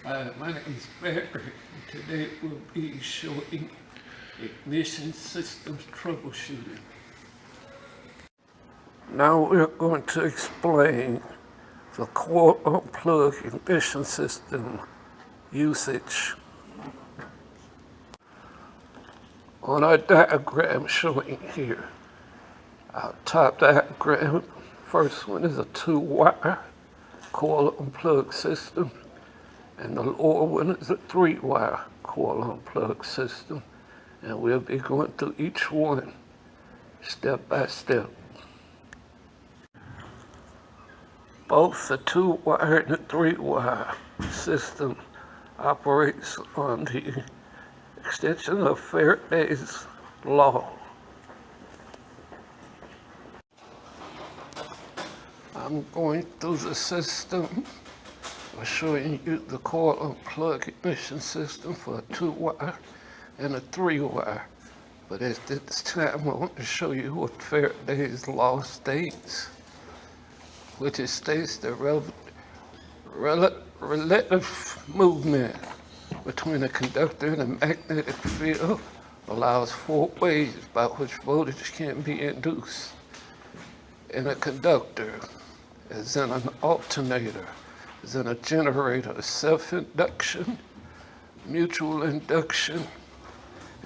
My name is Barry. Today we'll be showing ignition systems troubleshooting. Now we're going to explain the core unplug ignition system usage. On our diagram showing here, our top diagram, first one is a 2-wire coil unplug system, and the lower one is a 3-wire coil unplug system, and we'll be going through each one step by step. Both the 2-wire and the 3-wire system operates on the extension of Faraday's law. I'm going through the system. I'm showing you the coil unplug ignition system for a 2-wire and a 3-wire. But at this time, I want to show you what Faraday's law states, which it states the relative movement between a conductor and a magnetic field allows 4 ways by which voltage can be induced in a conductor, as in an alternator, as in a generator, self-induction, mutual induction,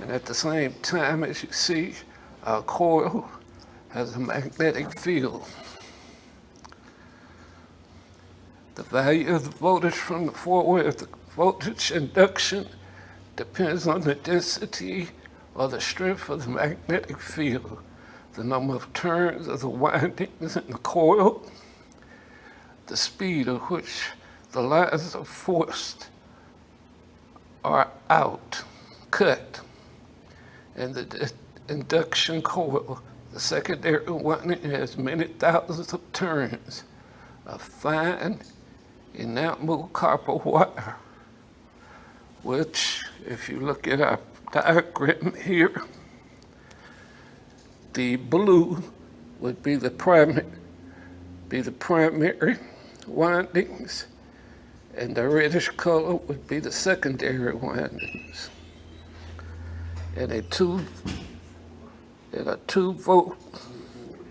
and at the same time, as you see, our coil has a magnetic field. The value of the voltage from the 4-way of the voltage induction depends on the density or the strength of the magnetic field, the number of turns of the windings in the coil, the speed at which the lines of force are cut, and the induction coil, the secondary winding, has many thousands of turns of fine enamel copper wire, which, if you look at our diagram here, the blue would be the primary windings, and the reddish color would be the secondary windings. In a 2-volt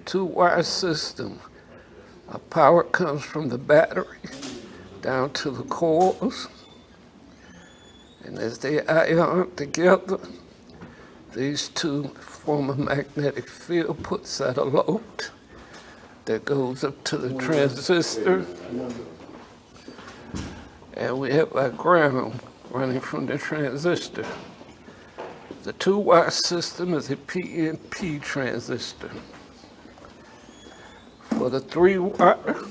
2-wire system, our power comes from the battery down to the coils, and as they ion together, these two form a magnetic field, puts out a load that goes up to the transistor, and we have our ground running from the transistor. The 2-wire system is a PNP transistor. For the 3-wire,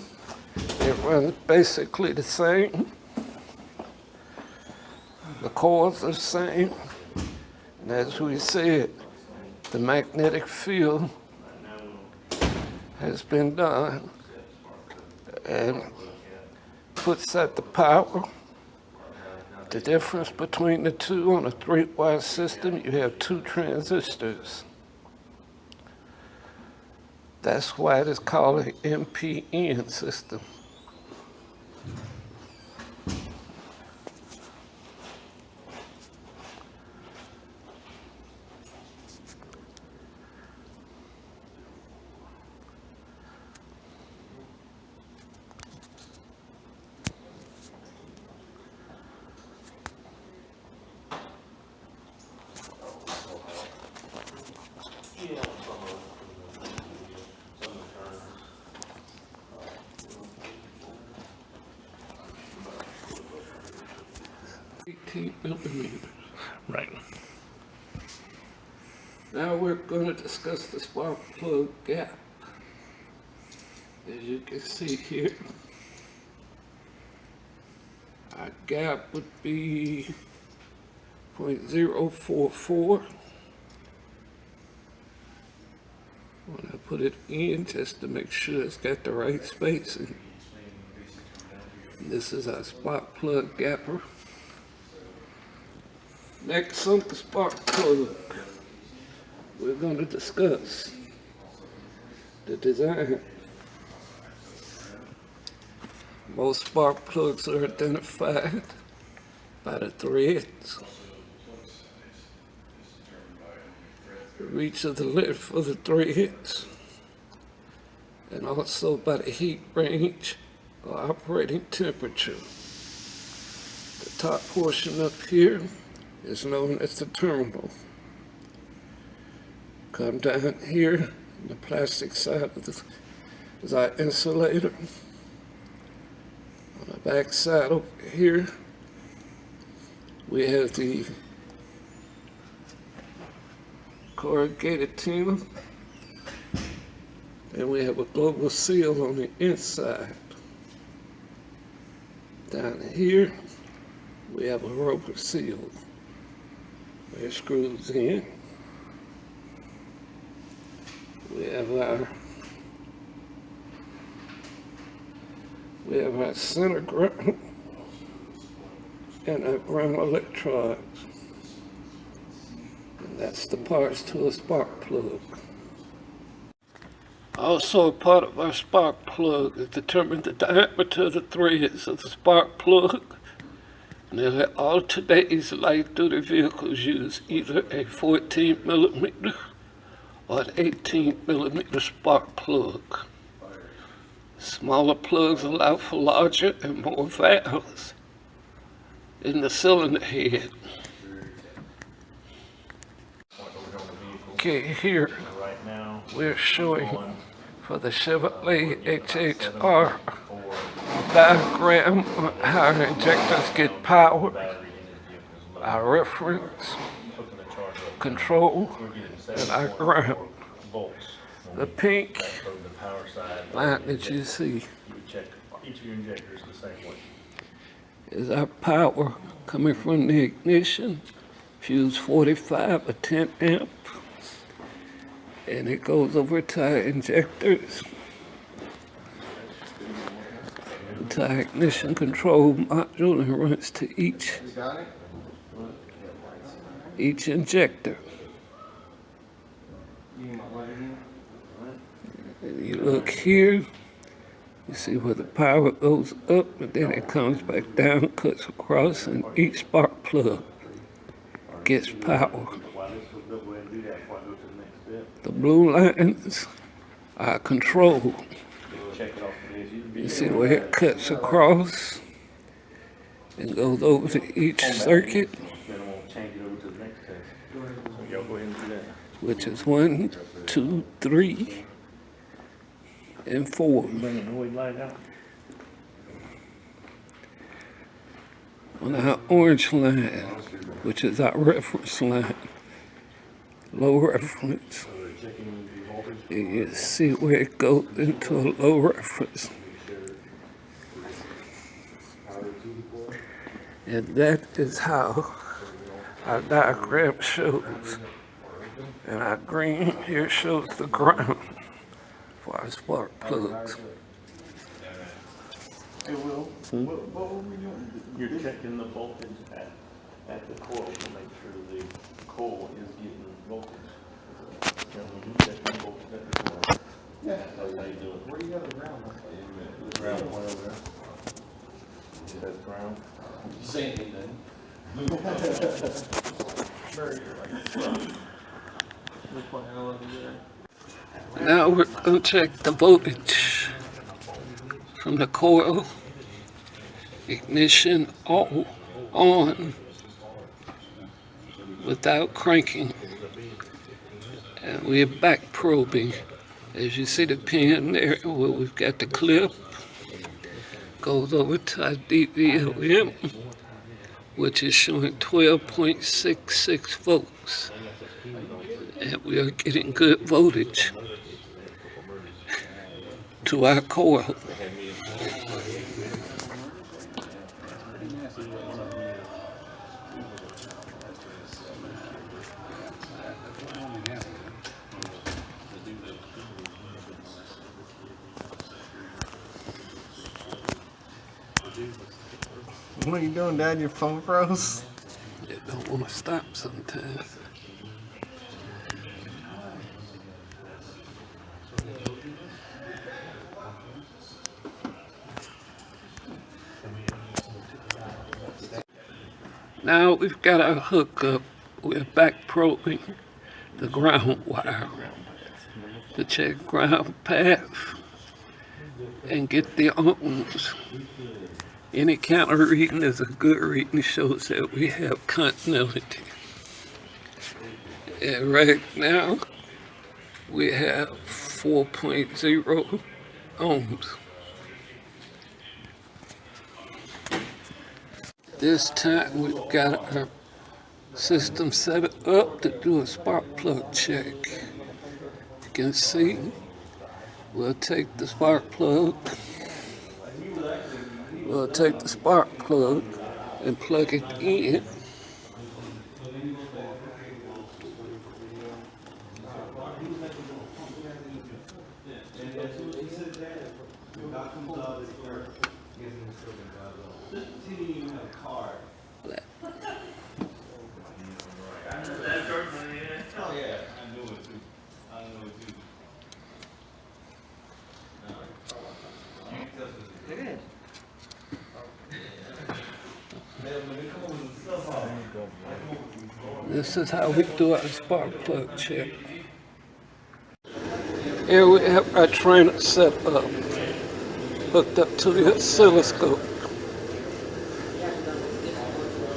it runs basically the same. The coils are the same, and as we said, the magnetic field has been done and puts out the power. The difference between the two, on a 3-wire system, you have 2 transistors. That's why it is called an MPN system. Millimeters. Right. Now we're going to discuss the spark plug gap. As you can see here, our gap would be 0.044. When I put it in, just to make sure it's got the right spacing. This is our spark plug gapper. Next on the spark plug, we're going to discuss the design. Most spark plugs are identified by the threads, the reach of the lift for the threads, and also by the heat range or operating temperature. The top portion up here is known as the terminal. Come down here, the plastic side of this is our insulator. On the back side over here, we have the corrugated tin, and we have a global seal on the inside. Down here, we have a rubber seal where it screws in. We have our center ground and our ground electrodes. And that's the parts to a spark plug. Also, a part of our spark plug is determine the diameter of the threads of the spark plug. Nearly all today's light-duty vehicles use either a 14 millimeter or an 18 millimeter spark plug. Smaller plugs allow for larger and more valves in the cylinder head. Okay, here we're showing for the Chevrolet HHR diagram on how our injectors get power, our reference, control, and our ground. The pink line that you see is our power coming from the ignition, fuse 45 or 10 amp, and it goes over to our injectors, to our ignition control module, and runs to each injector. And you look here, you see where the power goes up, and then it comes back down, cuts across, and each spark plug gets power. The blue lines are control. You see where it cuts across and goes over to each circuit, which is 1, 2, 3, and 4. On our orange line, which is our reference line, low reference, you see where it goes into a low reference. And that is how our diagram shows. And our green here shows the ground for our spark plugs. Hey, Will, what were we doing? You're checking the voltage at the coil to make sure the coil is getting voltage. You check the voltage at the coil. Yeah. That's how you do it. Where do you have the ground? The ground one over there. That's ground. You say anything? Now we're going to check the voltage from the coil, ignition all on without cranking. And we're back probing. As you see the pin there where we've got the clip, goes over to our DVOM, which is showing 12.66 volts. And we are getting good voltage to our coil. What are you doing, Dad? Your phone froze? It don't want to stop sometimes. Now we've got our hookup. We're back probing the ground wire to check ground path and get the ohms. Any counter reading is a good reading, shows that we have continuity. And right now, we have 4.0 ohms. This time we've got our system set up to do a spark plug check. You can see we'll take the spark plug and plug it in. This is how we do our spark plug check. Here we have our trainer set up, hooked up to the oscilloscope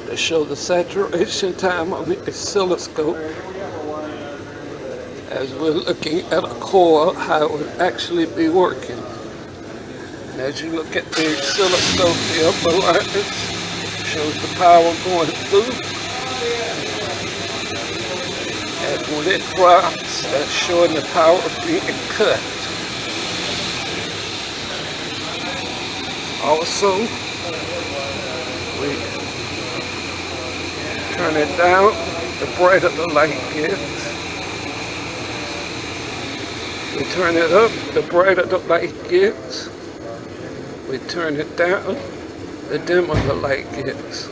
to show the saturation time on the oscilloscope as we're looking at a coil, how it would actually be working. And as you look at the oscilloscope, the upper line shows the power going through. And when it drops, that's showing the power being cut. Also, we turn it down, the brighter the light gets. We turn it up, the brighter the light gets. We turn it down, the dimmer the light gets.